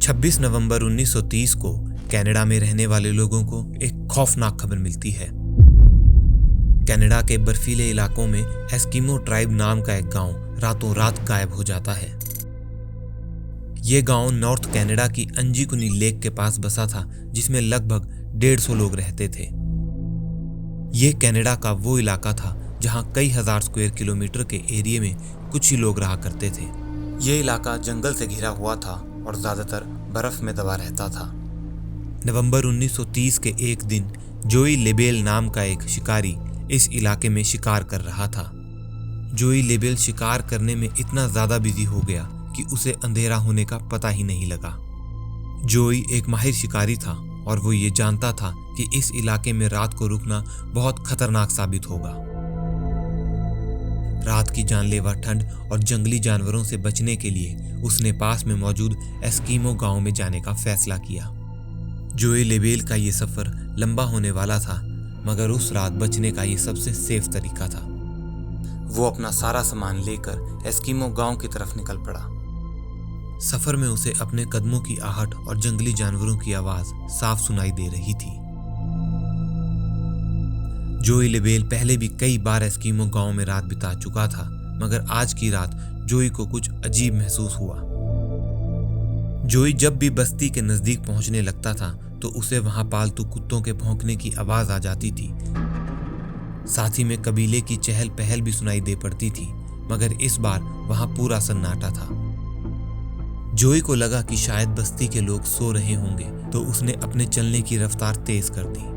26 नवंबर 1930 को कनाडा में रहने वाले लोगों को एक खौफनाक खबर मिलती है। कनाडा के बर्फीले इलाकों में एस्किमो ट्राइब नाम का एक गांव रातों रात गायब हो जाता है। ये गांव नॉर्थ कनाडा की अंजीकुनी लेक के पास बसा था, जिसमें लगभग 150 लोग रहते थे। ये कनाडा का वो इलाका था जहां कई हजार स्क्वायर किलोमीटर के एरिया में कुछ ही लोग रहा करते थे। ये इलाका जंगल से घिरा हुआ था और ज्यादातर बर्फ में दबा रहता था। नवंबर 1930 के एक दिन जोई लेबेल नाम का एक शिकारी इस इलाके में शिकार कर रहा था। जोई लेबेल शिकार करने में इतना ज्यादा बिजी हो गया कि उसे अंधेरा होने का पता ही नहीं लगा। जोई एक माहिर शिकारी था और वो ये जानता था कि इस इलाके में रात को रुकना बहुत खतरनाक साबित होगा। रात की जानलेवा ठंड और जंगली जानवरों से बचने के लिए उसने पास में मौजूद एस्किमो गांव में जाने का फैसला किया। जोई लेबेल का ये सफर लंबा होने वाला था, मगर उस रात बचने का ये सबसे सेफ तरीका था। वो अपना सारा सामान लेकर एस्किमो गांव की तरफ निकल पड़ा। सफर में उसे अपने कदमों की आहट और जंगली जानवरों की आवाज साफ सुनाई दे रही थी। जोई लेबेल पहले भी कई बार एस्किमो गांव में रात बिता चुका था, मगर आज की रात जोई को कुछ अजीब महसूस हुआ। जोई जब भी बस्ती के नजदीक पहुंचने लगता था तो उसे वहां पालतू कुत्तों के भौंकने की आवाज आ जाती थी। साथ ही में कबीले की चहल पहल भी सुनाई दे पड़ती थी, मगर इस बार वहां पूरा सन्नाटा था। जोई को लगा कि शायद बस्ती के लोग सो रहे होंगे, तो उसने अपने चलने की रफ्तार तेज कर दी।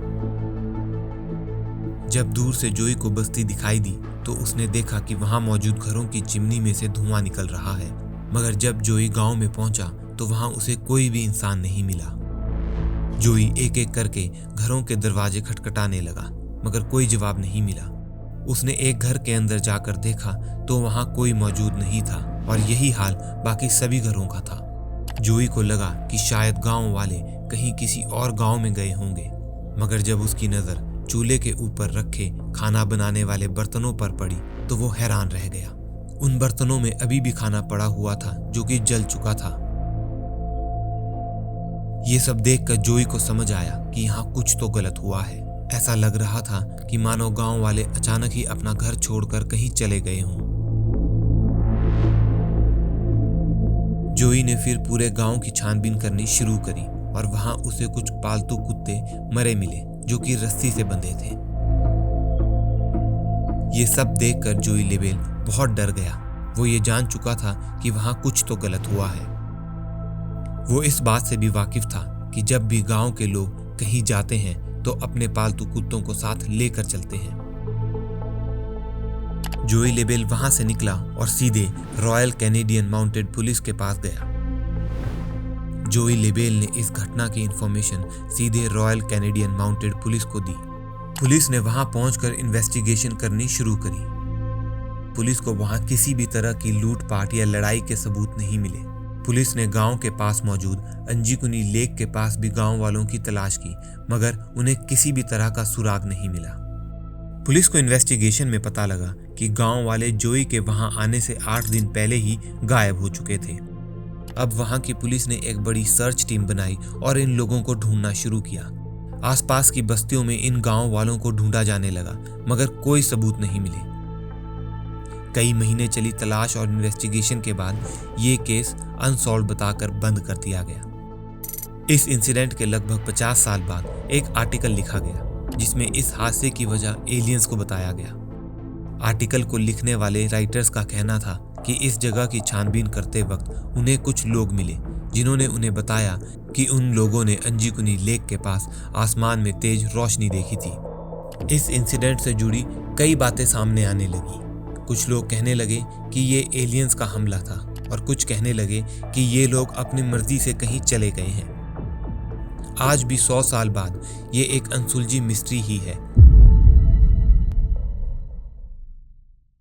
जब दूर से जोई को बस्ती दिखाई दी तो उसने देखा कि वहां मौजूद घरों की चिमनी में से धुआं निकल रहा है, मगर जब जोई गांव में पहुंचा तो वहां उसे कोई भी इंसान नहीं मिला। जोई एक एक करके घरों के दरवाजे खटखटाने लगा, मगर कोई जवाब नहीं मिला। उसने एक घर के अंदर जाकर देखा तो वहां कोई मौजूद नहीं था और यही हाल बाकी सभी घरों का था। जोई को लगा कि शायद गांव वाले कहीं किसी और गांव में गए होंगे, मगर जब उसकी नजर चूल्हे के ऊपर रखे खाना बनाने वाले बर्तनों पर पड़ी तो वो हैरान रह गया। उन बर्तनों में अभी भी खाना पड़ा हुआ था जो कि जल चुका था। ये सब देखकर जोई को समझ आया कि यहाँ कुछ तो गलत हुआ है। ऐसा लग रहा था कि मानो गांव वाले अचानक ही अपना घर छोड़कर कहीं चले गए हों। जोई ने फिर पूरे गांव की छानबीन करनी शुरू करी और वहां उसे कुछ पालतू कुत्ते मरे मिले जो कि रस्सी से बंधे थे। ये सब देखकर जोई लेबेल बहुत डर गया। वो ये जान चुका था कि वहां कुछ तो गलत हुआ है। वो इस बात से भी वाकिफ था कि जब भी गांव के लोग कहीं जाते हैं तो अपने पालतू कुत्तों को साथ लेकर चलते हैं। जोई लेबेल वहां से निकला और सीधे रॉयल कैनेडियन माउंटेड पुलिस के पास गया। जोई लेबेल ने इस घटना की इंफॉर्मेशन सीधे रॉयल कैनेडियन माउंटेड पुलिस को दी। पुलिस ने वहां पहुंचकर इन्वेस्टिगेशन करनी शुरू करी। पुलिस को वहां किसी भी तरह की लूटपाट या लड़ाई के सबूत नहीं मिले। पुलिस ने गांव के पास मौजूद अंजीकुनी लेक के पास भी गांव वालों की तलाश की, मगर उन्हें किसी भी तरह का सुराग नहीं मिला। पुलिस को इन्वेस्टिगेशन में पता लगा कि गांव वाले जोई के वहां आने से 8 दिन पहले ही गायब हो चुके थे। अब वहां की पुलिस ने एक बड़ी सर्च टीम बनाई और इन लोगों को ढूंढना शुरू किया। आसपास की बस्तियों में इन गांव वालों को ढूंढा जाने लगा, मगर कोई सबूत नहीं मिले। कई महीने चली तलाश और इन्वेस्टिगेशन के बाद ये केस अनसॉल्व बताकर बंद कर दिया गया। इस इंसिडेंट के लगभग 50 साल बाद एक आर्टिकल लिखा गया जिसमें इस हादसे की वजह एलियंस को बताया गया। आर्टिकल को लिखने वाले राइटर्स का कहना था कि इस जगह की छानबीन करते वक्त उन्हें कुछ लोग मिले जिन्होंने उन्हें बताया कि उन लोगों ने अंजीकुनी लेक के पास आसमान में तेज रोशनी देखी थी। इस इंसिडेंट से जुड़ी कई बातें सामने आने लगी। कुछ लोग कहने लगे कि ये एलियंस का हमला था और कुछ कहने लगे कि ये लोग अपनी मर्जी से कहीं चले गए हैं। आज भी 100 साल बाद ये एक अनसुलझी मिस्ट्री ही है